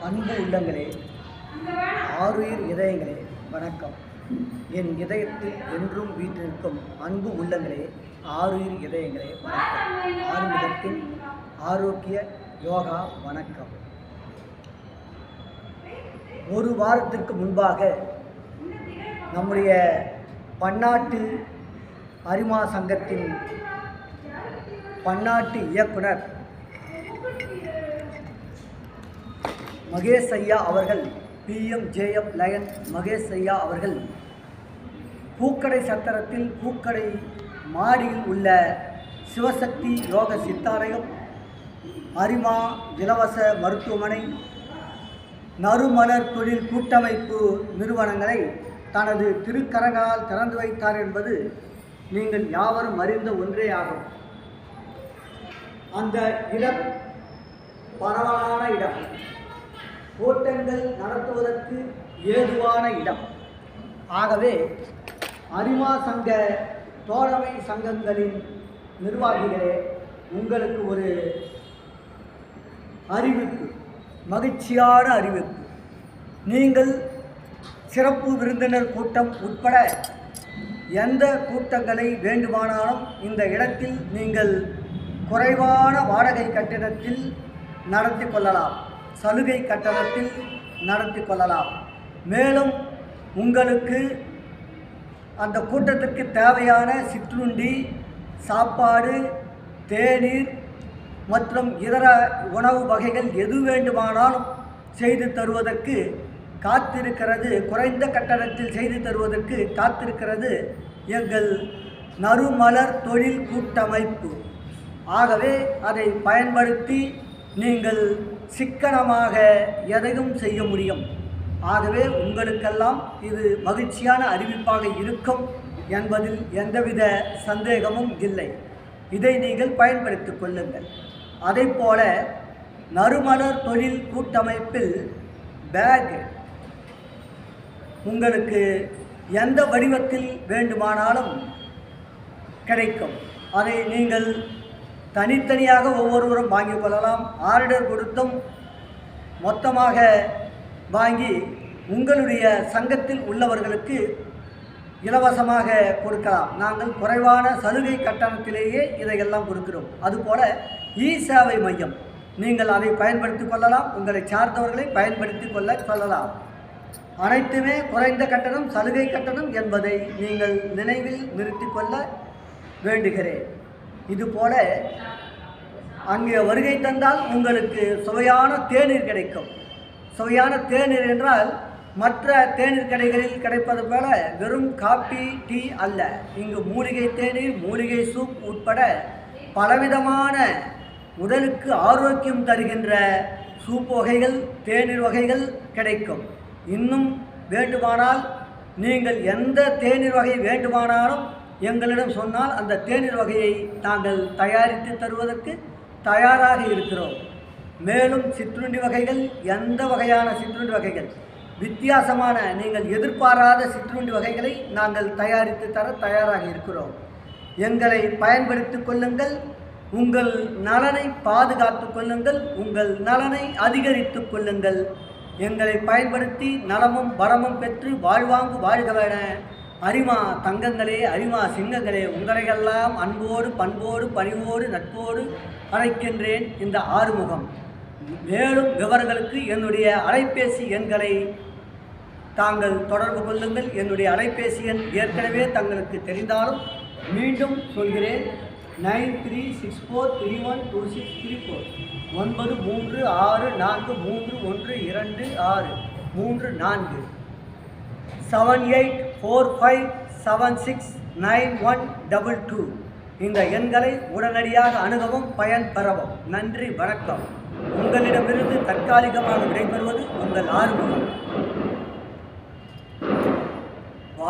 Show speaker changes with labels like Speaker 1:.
Speaker 1: அன்பு உள்ளங்களே, ஆருயிர் இதயங்களே, வணக்கம். என் இதயத்தில் என்றும் வீற்றிருக்கும் அன்பு உள்ளங்களே, ஆருயிர் இதயங்களே, வணக்கம். ஆன்மீகத்தின் ஆரோக்கிய யோகா வணக்கம். ஒரு வாரத்திற்கு முன்பாக நம்முடைய பன்னாட்டு அரிமா சங்கத்தின் பன்னாட்டு இயக்குனர் மகேஷ் ஐயா அவர்கள், PMJF லயன் மகேஷ் ஐயா அவர்கள் பூக்கடை சத்திரத்தில் பூக்கடை மாடியில் உள்ள சிவசக்தி யோக சித்தாலயம், அரிமா இலவச மருத்துவமனை, நறுமலர் தொழில் கூட்டமைப்பு நிறுவனங்களை தனது திருக்கரங்களால் திறந்து வைத்தார் என்பது நீங்கள் யாவரும் அறிந்த ஒன்றே ஆகும். அந்த இடம் பரவலான இடம், கூட்டங்கள் நடத்துவதற்கு ஏதுவான இடம். ஆகவே அரிமா சங்க தோழமை சங்கங்களின் நிர்வாகிகளே, உங்களுக்கு ஒரு அறிவிப்பு, மகிழ்ச்சியான அறிவிப்பு. நீங்கள் சிறப்பு விருந்தினர் கூட்டம் உட்பட எந்த கூட்டங்களை வேண்டுமானாலும் இந்த இடத்தில் நீங்கள் குறைவான வாடகை கட்டணத்தில் நடத்தி கொள்ளலாம், சலுகை கட்டணத்தில் நடத்தி கொள்ளலாம். மேலும் உங்களுக்கு அந்த கூட்டத்திற்கு தேவையான சிற்றுண்டி, சாப்பாடு, தேநீர் மற்றும் இதர உணவு வகைகள் எது வேண்டுமானாலும் செய்து தருவதற்கு காத்திருக்கிறது, குறைந்த கட்டணத்தில் செய்து தருவதற்கு காத்திருக்கிறது எங்கள் நறுமலர் தொழில் கூட்டமைப்பு. ஆகவே அதை பயன்படுத்தி நீங்கள் சிக்கனமாக எதையும் செய்ய முடியும். ஆகவே உங்களுக்கெல்லாம் இது மகிழ்ச்சியான அறிவிப்பாக இருக்கும் என்பதில் எந்தவித சந்தேகமும் இல்லை. இதை நீங்கள் பயன்படுத்திக் கொள்ளுங்கள். அதைப்போல நறுமலர் தொழில் கூட்டமைப்பில் பேக் உங்களுக்கு எந்த வடிவத்தில் வேண்டுமானாலும் கிடைக்கும். அதை நீங்கள் தனித்தனியாக ஒவ்வொருவரும் வாங்கிக் கொள்ளலாம். ஆர்டர் கொடுத்தும் மொத்தமாக வாங்கி உங்களுடைய சங்கத்தில் உள்ளவர்களுக்கு இலவசமாக கொடுக்கலாம். நாங்கள் குறைவான சலுகை கட்டணத்திலேயே இதையெல்லாம் கொடுக்கிறோம். அதுபோல சேவை மையம், நீங்கள் அதை பயன்படுத்தி கொள்ளலாம், உங்களை சார்ந்தவர்களை பயன்படுத்தி சொல்லலாம். அனைத்துமே குறைந்த கட்டணம், சலுகை கட்டணம் என்பதை நீங்கள் நினைவில் நிறுத்தி கொள்ள வேண்டுகிறேன். இதுபோல அங்கே வருகை தந்தால் உங்களுக்கு சுவையான தேநீர் கிடைக்கும். சுவையான தேநீர் என்றால் மற்ற தேநீர் கடைகளில் கிடைப்பது போல வெறும் காபி, டீ அல்ல. இங்கு மூலிகை தேநீர், மூலிகை சூப் உட்பட பலவிதமான உடலுக்கு ஆரோக்கியம் தருகின்ற சூப் வகைகள், தேநீர் வகைகள் கிடைக்கும். இன்னும் வேண்டுமானால் நீங்கள் எந்த தேநீர் வகை வேண்டுமானாலும் எங்களிடம் சொன்னால் அந்த தேநீர் வகையை நாங்கள் தயாரித்து தருவதற்கு தயாராக இருக்கிறோம். மேலும் சிற்றுண்டி வகைகள், எந்த வகையான சிற்றுண்டி வகைகள், வித்தியாசமான நீங்கள் எதிர்பாராத சிற்றுண்டி வகைகளை நாங்கள் தயாரித்து தர தயாராக இருக்கிறோம். எங்களை பயன்படுத்தி கொள்ளுங்கள், உங்கள் நலனை பாதுகாத்து கொள்ளுங்கள், உங்கள் நலனை அதிகரித்து கொள்ளுங்கள். எங்களை பயன்படுத்தி நலமும் வளமும் பெற்று வாழ்வாங்கு வாழ்கவேன அரிமா தங்கங்களே, அரிமா சிங்கங்களே, உங்களையெல்லாம் அன்போடு பண்போடு பணிவோடு நட்போடு அழைக்கின்றேன் இந்த ஆறுமுகம். மேலும் விவரங்களுக்கு என்னுடைய அலைபேசி எண்களை தாங்கள் தொடர்பு கொள்ளுங்கள். என்னுடைய அலைபேசி எண் ஏற்கனவே தங்களுக்கு தெரிந்தாலும் மீண்டும் சொல்கிறேன். 9364312634 9364312634 7845769122 இந்த எண்களை உடனடியாக அணுகவும் பயன் பெறவும். நன்றி, வணக்கம். உங்களிடமிருந்து தற்காலிகமாக விடைபெறுவது உங்கள் ஆறுமுகம்.